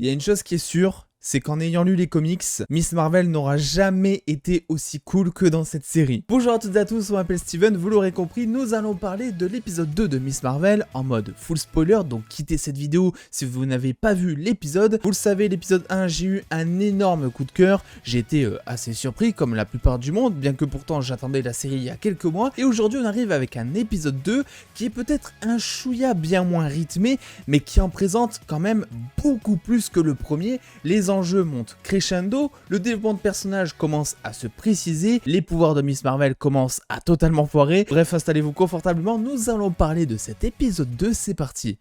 Il y a une chose qui est sûre, c'est qu'en ayant lu les comics, Miss Marvel n'aura jamais été aussi cool que dans cette série. Bonjour à toutes et à tous, on m'appelle Steven, vous l'aurez compris, nous allons parler de l'épisode 2 de Miss Marvel en mode full spoiler, donc quittez cette vidéo si vous n'avez pas vu l'épisode. Vous le savez, l'épisode 1, j'ai eu un énorme coup de cœur, j'ai été assez surpris comme la plupart du monde, bien que pourtant j'attendais la série il y a quelques mois, et aujourd'hui on arrive avec un épisode 2 qui est peut-être un chouïa bien moins rythmé, mais qui en présente quand même beaucoup plus que le premier. Les enjeux montent crescendo, le développement de personnages commence à se préciser, les pouvoirs de Miss Marvel commencent à totalement foirer. Bref, installez-vous confortablement, nous allons parler de cet épisode 2, c'est parti.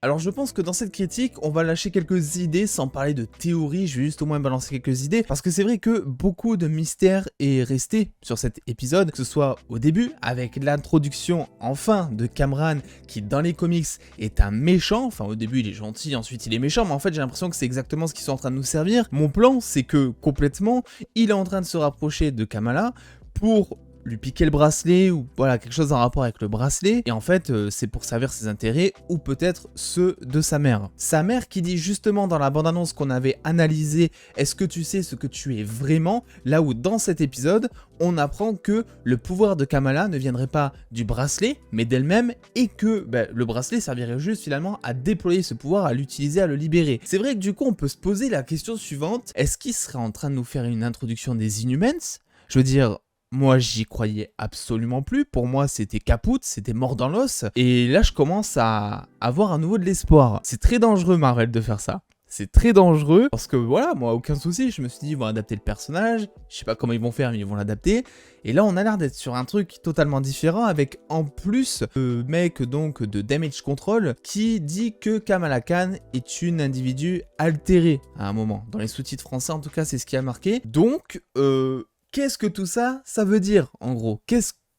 Alors je pense que dans cette critique, on va lâcher quelques idées sans parler de théorie, je vais juste au moins balancer quelques idées, parce que c'est vrai que beaucoup de mystère est resté sur cet épisode, que ce soit au début, avec l'introduction enfin de Cameron, qui dans les comics est un méchant, enfin au début il est gentil, ensuite il est méchant, mais en fait j'ai l'impression que c'est exactement ce qu'ils sont en train de nous servir. Mon plan, c'est que complètement, il est en train de se rapprocher de Kamala pour lui piquer le bracelet ou voilà quelque chose en rapport avec le bracelet, et en fait c'est pour servir ses intérêts ou peut-être ceux de sa mère. Sa mère qui dit justement dans la bande-annonce qu'on avait analysé « Est-ce que tu sais ce que tu es vraiment ?» Là où dans cet épisode on apprend que le pouvoir de Kamala ne viendrait pas du bracelet mais d'elle-même, et que le bracelet servirait juste finalement à déployer ce pouvoir, à l'utiliser, à le libérer. C'est vrai que du coup on peut se poser la question suivante, est-ce qu'il serait en train de nous faire une introduction des Inhumans? Je veux dire, moi, j'y croyais absolument plus. Pour moi, c'était caput, c'était mort dans l'os. Et là, je commence à avoir à nouveau de l'espoir. C'est très dangereux, Marvel, de faire ça. C'est très dangereux parce que voilà, moi, aucun souci. Je me suis dit, ils vont adapter le personnage. Je sais pas comment ils vont faire, mais ils vont l'adapter. Et là, on a l'air d'être sur un truc totalement différent avec en plus le mec donc de Damage Control qui dit que Kamala Khan est une individu altérée à un moment. Dans les sous-titres français, en tout cas, c'est ce qui a marqué. Donc, qu'est-ce que tout ça, ça veut dire, en gros?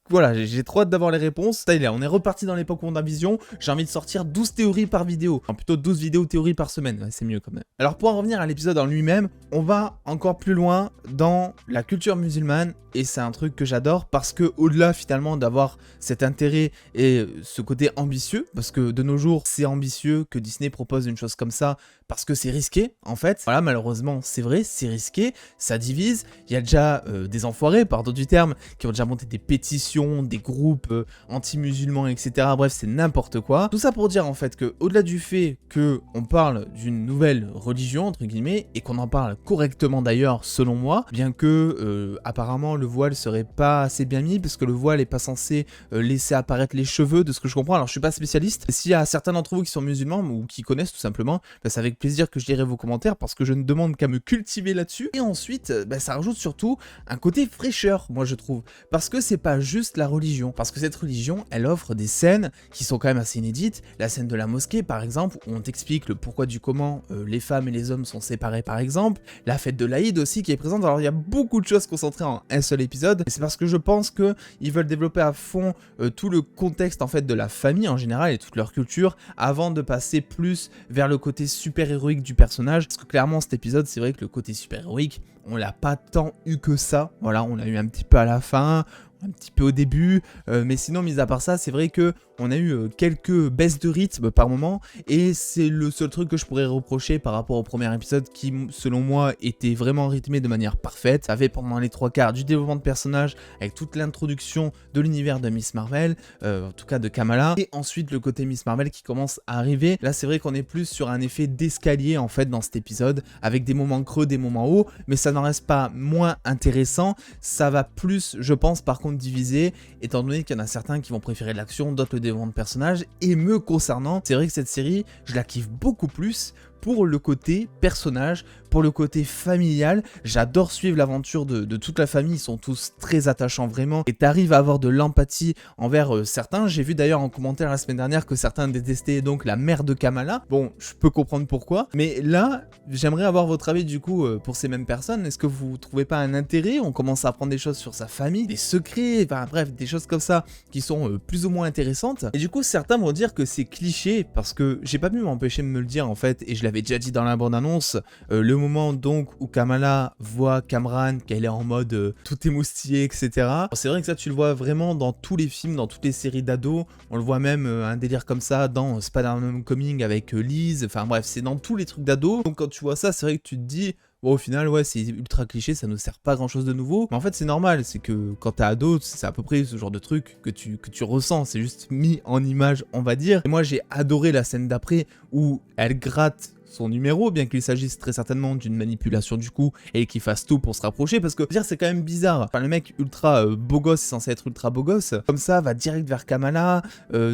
Voilà, j'ai trop hâte d'avoir les réponses. Ça y est, on est reparti dans l'époque WandaVision. J'ai envie de sortir 12 théories par vidéo. Enfin, plutôt 12 vidéos théories par semaine. Ouais, c'est mieux quand même. Alors, pour en revenir à l'épisode en lui-même, on va encore plus loin dans la culture musulmane. Et c'est un truc que j'adore parce que, au-delà finalement d'avoir cet intérêt et ce côté ambitieux, parce que de nos jours, c'est ambitieux que Disney propose une chose comme ça parce que c'est risqué, en fait. Voilà, malheureusement, c'est vrai, c'est risqué, ça divise. Il y a déjà des enfoirés, pardon du terme, qui ont déjà monté des pétitions, des groupes anti-musulmans, etc. Bref, c'est n'importe quoi. Tout ça pour dire, en fait, que au-delà du fait qu'on parle d'une nouvelle religion, entre guillemets, et qu'on en parle correctement d'ailleurs, selon moi, bien que, apparemment, le voile serait pas assez bien mis, parce que le voile est pas censé laisser apparaître les cheveux, de ce que je comprends. Alors, je suis pas spécialiste. S'il y a certains d'entre vous qui sont musulmans, ou qui connaissent tout simplement, c'est avec plaisir que je lirai vos commentaires parce que je ne demande qu'à me cultiver là-dessus. Et ensuite, ça rajoute surtout un côté fraîcheur, moi je trouve, parce que c'est pas juste la religion, parce que cette religion, elle offre des scènes qui sont quand même assez inédites. La scène de la mosquée, par exemple, où on t'explique le pourquoi du comment les femmes et les hommes sont séparés, par exemple. La fête de l'Aïd aussi qui est présente. Alors il y a beaucoup de choses concentrées en un seul épisode, et c'est parce que je pense que ils veulent développer à fond tout le contexte en fait de la famille en général et toute leur culture avant de passer plus vers le côté super héroïque du personnage, parce que clairement cet épisode, c'est vrai que le côté super héroïque, on l'a pas tant eu que ça. Voilà, on l'a eu un petit peu à la fin, un petit peu au début, mais sinon mis à part ça, c'est vrai que on a eu quelques baisses de rythme par moment, et c'est le seul truc que je pourrais reprocher par rapport au premier épisode qui, selon moi, était vraiment rythmé de manière parfaite. Ça fait pendant les 3/4 du développement de personnages, avec toute l'introduction de l'univers de Miss Marvel, en tout cas de Kamala, et ensuite le côté Miss Marvel qui commence à arriver. Là, c'est vrai qu'on est plus sur un effet d'escalier en fait dans cet épisode, avec des moments creux, des moments hauts, mais ça n'en reste pas moins intéressant. Ça va plus, je pense, par contre divisé, étant donné qu'il y en a certains qui vont préférer l'action, d'autres le développement de personnages, et me concernant, c'est vrai que cette série, je la kiffe beaucoup plus pour le côté personnage, pour le côté familial. J'adore suivre l'aventure de toute la famille, ils sont tous très attachants vraiment, et t'arrives à avoir de l'empathie envers certains. J'ai vu d'ailleurs en commentaire la semaine dernière que certains détestaient donc la mère de Kamala. Bon, je peux comprendre pourquoi, mais là, j'aimerais avoir votre avis du coup pour ces mêmes personnes. Est-ce que vous trouvez pas un intérêt? On commence à apprendre des choses sur sa famille, des secrets, enfin bref, des choses comme ça qui sont plus ou moins intéressantes. Et du coup, certains vont dire que c'est cliché, parce que j'ai pas pu m'empêcher de me le dire en fait, et je l'avais l'avait déjà dit dans la bande-annonce, le moment donc où Kamala voit Kamran, qu'elle est en mode tout émoustillé, etc. C'est vrai que ça tu le vois vraiment dans tous les films, dans toutes les séries d'ados, on le voit même un délire comme ça dans Spider-Man Homecoming avec Liz, enfin bref, c'est dans tous les trucs d'ados. Donc quand tu vois ça, c'est vrai que tu te dis, bon, au final, ouais, c'est ultra cliché, ça nous sert pas à grand chose de nouveau. Mais en fait, c'est normal, c'est que quand t'es ado, c'est à peu près ce genre de truc que tu ressens. C'est juste mis en image, on va dire. Et moi, j'ai adoré la scène d'après où elle gratte son numéro, bien qu'il s'agisse très certainement d'une manipulation du coup et qu'il fasse tout pour se rapprocher, parce que dire c'est quand même bizarre. Enfin, le mec ultra beau gosse, c'est censé être ultra beau gosse, comme ça va direct vers Kamala,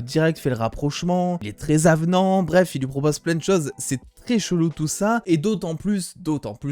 direct fait le rapprochement, il est très avenant, bref, il lui propose plein de choses, c'est très chelou tout ça, et d'autant plus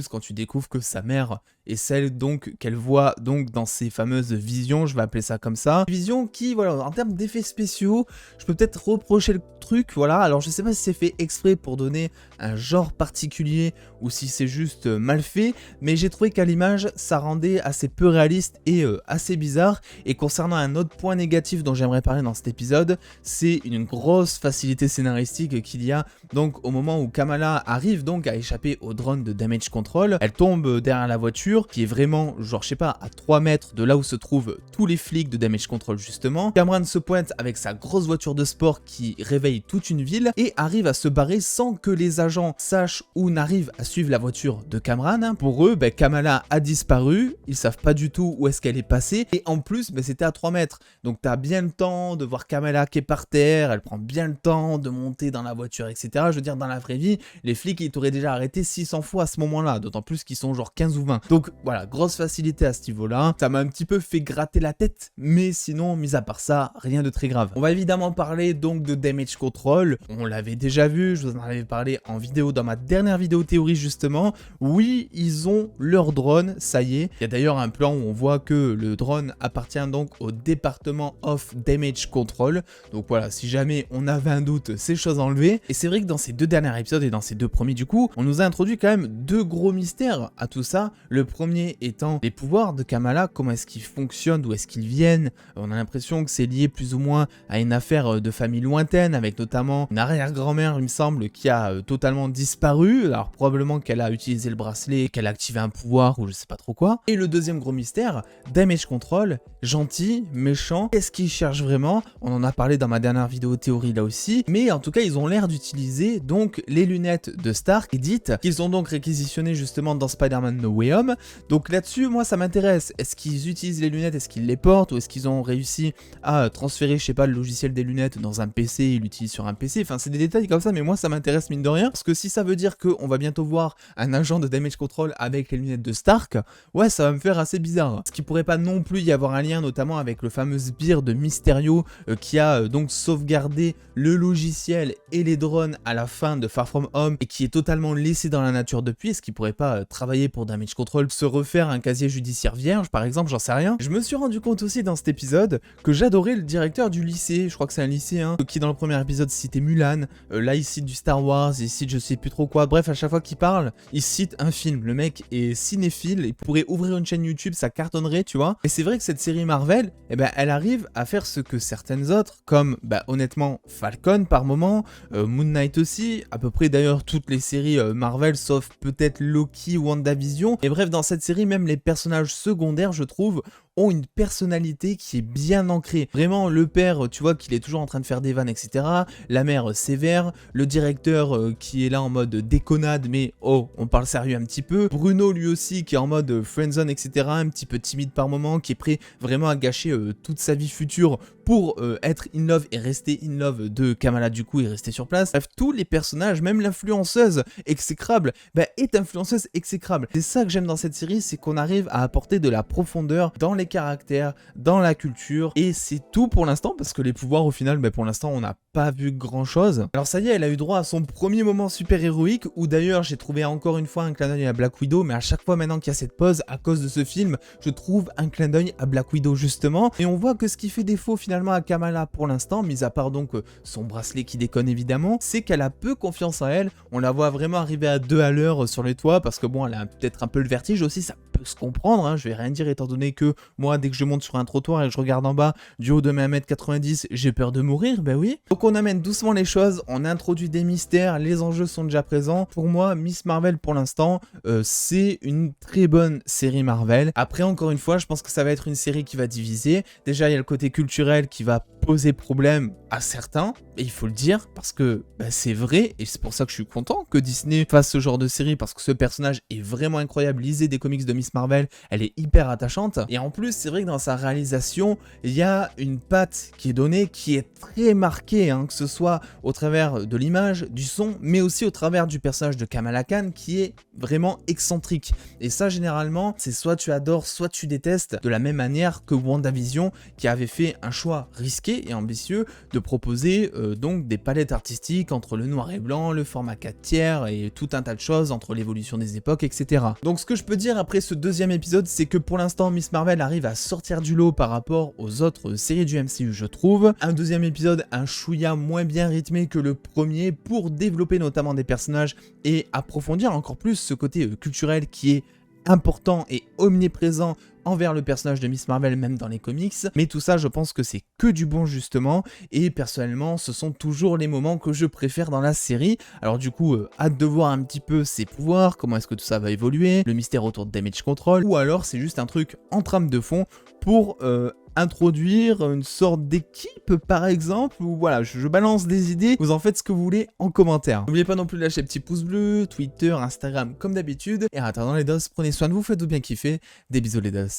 quand tu découvres que sa mère est celle donc qu'elle voit donc dans ces fameuses visions, je vais appeler ça comme ça, visions qui, voilà, en termes d'effets spéciaux, je peux peut-être reprocher le truc, voilà, alors je sais pas si c'est fait exprès pour donner un genre particulier ou si c'est juste mal fait, mais j'ai trouvé qu'à l'image ça rendait assez peu réaliste et assez bizarre. Et concernant un autre point négatif dont j'aimerais parler dans cet épisode, c'est une grosse facilité scénaristique qu'il y a donc au moment où Kamala arrive donc à échapper au drone de Damage Control. Elle tombe derrière la voiture qui est vraiment genre je sais pas à 3 mètres de là où se trouvent tous les flics de Damage Control justement. Kamran se pointe avec sa grosse voiture de sport qui réveille toute une ville et arrive à se barrer sans que les agents sachent ou n'arrivent à suivre la voiture de Kamran. Pour eux, Kamala a disparu, ils savent pas du tout où est-ce qu'elle est passée et en plus c'était à 3 mètres. Donc t'as bien le temps de voir Kamala qui est par terre, elle prend bien le temps de monter dans la voiture, etc. Je veux dire, dans la vraie vie, les flics ils t'auraient déjà arrêté 600 fois à ce moment-là, d'autant plus qu'ils sont genre 15 ou 20. Donc voilà, grosse facilité à ce niveau-là. Ça m'a un petit peu fait gratter la tête, mais sinon, mis à part ça, rien de très grave. On va évidemment parler donc de Damage Control. On l'avait déjà vu, je vous en avais parlé en vidéo dans ma dernière vidéo théorie justement. Oui, ils ont leur drone, ça y est. Il y a d'ailleurs un plan où on voit que le drone appartient donc au département of Damage Control. Donc voilà, si jamais on avait un doute, c'est chose enlevée. Et c'est vrai que dans ces deux derniers épisodes et dans ces deux premiers du coup, on nous a introduit quand même deux gros mystères à tout ça. Le premier étant les pouvoirs de Kamala, comment est-ce qu'ils fonctionnent, d'où est-ce qu'ils viennent. On a l'impression que c'est lié plus ou moins à une affaire de famille lointaine, avec notamment une arrière-grand-mère, il me semble, qui a totalement disparu. Alors probablement qu'elle a utilisé le bracelet, qu'elle a activé un pouvoir ou je sais pas trop quoi. Et le deuxième gros mystère, Damage Control, gentil, méchant, qu'est-ce qu'ils cherchent vraiment? On en a parlé dans ma dernière vidéo théorie là aussi, mais en tout cas ils ont l'air d'utiliser donc les lunettes de Stark, dites qu'ils ont donc réquisitionnées justement dans Spider-Man No Way Home. Donc là-dessus, moi ça m'intéresse. Est-ce qu'ils utilisent les lunettes, est-ce qu'ils les portent, ou est-ce qu'ils ont réussi à transférer, je sais pas, le logiciel des lunettes dans un PC et l'utilisent sur un PC? Enfin, c'est des détails comme ça, mais moi ça m'intéresse mine de rien, parce que si ça veut dire qu'on va bientôt voir un agent de Damage Control avec les lunettes de Stark, ouais, ça va me faire assez bizarre. Ce qui pourrait pas non plus y avoir un lien, notamment avec le fameux sbire de Mysterio qui a donc sauvegardé le logiciel et les drones à la fin de Far From Home et qui est totalement laissé dans la nature depuis. Est-ce qu'il pourrait pas travailler pour Damage Control, se refaire un casier judiciaire vierge par exemple, j'en sais rien. Je me suis rendu compte aussi dans cet épisode que j'adorais le directeur du lycée, je crois que c'est un lycéen, qui dans le premier épisode citait Mulan, là il cite du Star Wars, il cite je sais plus trop quoi, bref à chaque fois qu'il parle, il cite un film. Le mec est cinéphile, il pourrait ouvrir une chaîne YouTube, ça cartonnerait, tu vois. Et c'est vrai que cette série Marvel, elle arrive à faire ce que certaines autres, comme honnêtement Falcon par moment, Moon Knight aussi, à peu près d'ailleurs toutes les séries Marvel sauf peut-être Loki ou WandaVision. Et bref, dans cette série, même les personnages secondaires, je trouve, ont une personnalité qui est bien ancrée. Vraiment, le père, tu vois qu'il est toujours en train de faire des vannes, etc. La mère sévère, le directeur qui est là en mode déconnade, mais oh, on parle sérieux un petit peu. Bruno lui aussi qui est en mode friendzone, etc. Un petit peu timide par moment, qui est prêt vraiment à gâcher toute sa vie future pour être in love et rester in love de Kamala du coup et rester sur place. Bref, tous les personnages, même l'influenceuse exécrable, est influenceuse exécrable. C'est ça que j'aime dans cette série, c'est qu'on arrive à apporter de la profondeur dans les caractères, dans la culture, et c'est tout pour l'instant, parce que les pouvoirs au final, pour l'instant on n'a pas vu grand chose. Alors ça y est, elle a eu droit à son premier moment super héroïque, où d'ailleurs j'ai trouvé encore une fois un clin d'œil à Black Widow, mais à chaque fois maintenant qu'il y a cette pause, à cause de ce film, je trouve un clin d'œil à Black Widow justement, et on voit que ce qui fait défaut finalement à Kamala pour l'instant, mis à part donc son bracelet qui déconne évidemment, c'est qu'elle a peu confiance en elle. On la voit vraiment arriver à 2 à l'heure sur les toits, parce que bon, elle a peut-être un peu le vertige aussi, ça peut peut se comprendre, hein, je vais rien dire étant donné que moi, dès que je monte sur un trottoir et que je regarde en bas, du haut de mes 1m90, j'ai peur de mourir, ben oui. Donc on amène doucement les choses, on introduit des mystères, les enjeux sont déjà présents. Pour moi, Miss Marvel pour l'instant, c'est une très bonne série Marvel. Après, encore une fois, je pense que ça va être une série qui va diviser. Déjà, il y a le côté culturel qui va poser problème à certains, et il faut le dire, parce que c'est vrai, et c'est pour ça que je suis content que Disney fasse ce genre de série, parce que ce personnage est vraiment incroyable. Lisez des comics de Miss Marvel, elle est hyper attachante, et en plus, c'est vrai que dans sa réalisation, il y a une patte qui est donnée, qui est très marquée, hein, que ce soit au travers de l'image, du son, mais aussi au travers du personnage de Kamala Khan, qui est vraiment excentrique. Et ça, généralement, c'est soit tu adores, soit tu détestes, de la même manière que WandaVision, qui avait fait un choix risqué et ambitieux de proposer donc des palettes artistiques entre le noir et blanc, le format 4 tiers et tout un tas de choses entre l'évolution des époques, etc. Donc ce que je peux dire après ce deuxième épisode, c'est que pour l'instant Miss Marvel arrive à sortir du lot par rapport aux autres séries du MCU, je trouve. Un deuxième épisode, un chouïa moins bien rythmé que le premier pour développer notamment des personnages et approfondir encore plus ce côté culturel qui est important et omniprésent envers le personnage de Miss Marvel, même dans les comics. Mais tout ça, je pense que c'est que du bon justement, et personnellement, ce sont toujours les moments que je préfère dans la série. Alors du coup, hâte de voir un petit peu ses pouvoirs, comment est-ce que tout ça va évoluer, le mystère autour de Damage Control, ou alors c'est juste un truc en trame de fond pour introduire une sorte d'équipe par exemple, ou voilà, je balance des idées, vous en faites ce que vous voulez en commentaire. N'oubliez pas non plus de lâcher petit pouce bleu, Twitter, Instagram comme d'habitude, et en attendant les dos, prenez soin de vous, faites-vous bien kiffer, des bisous les dos.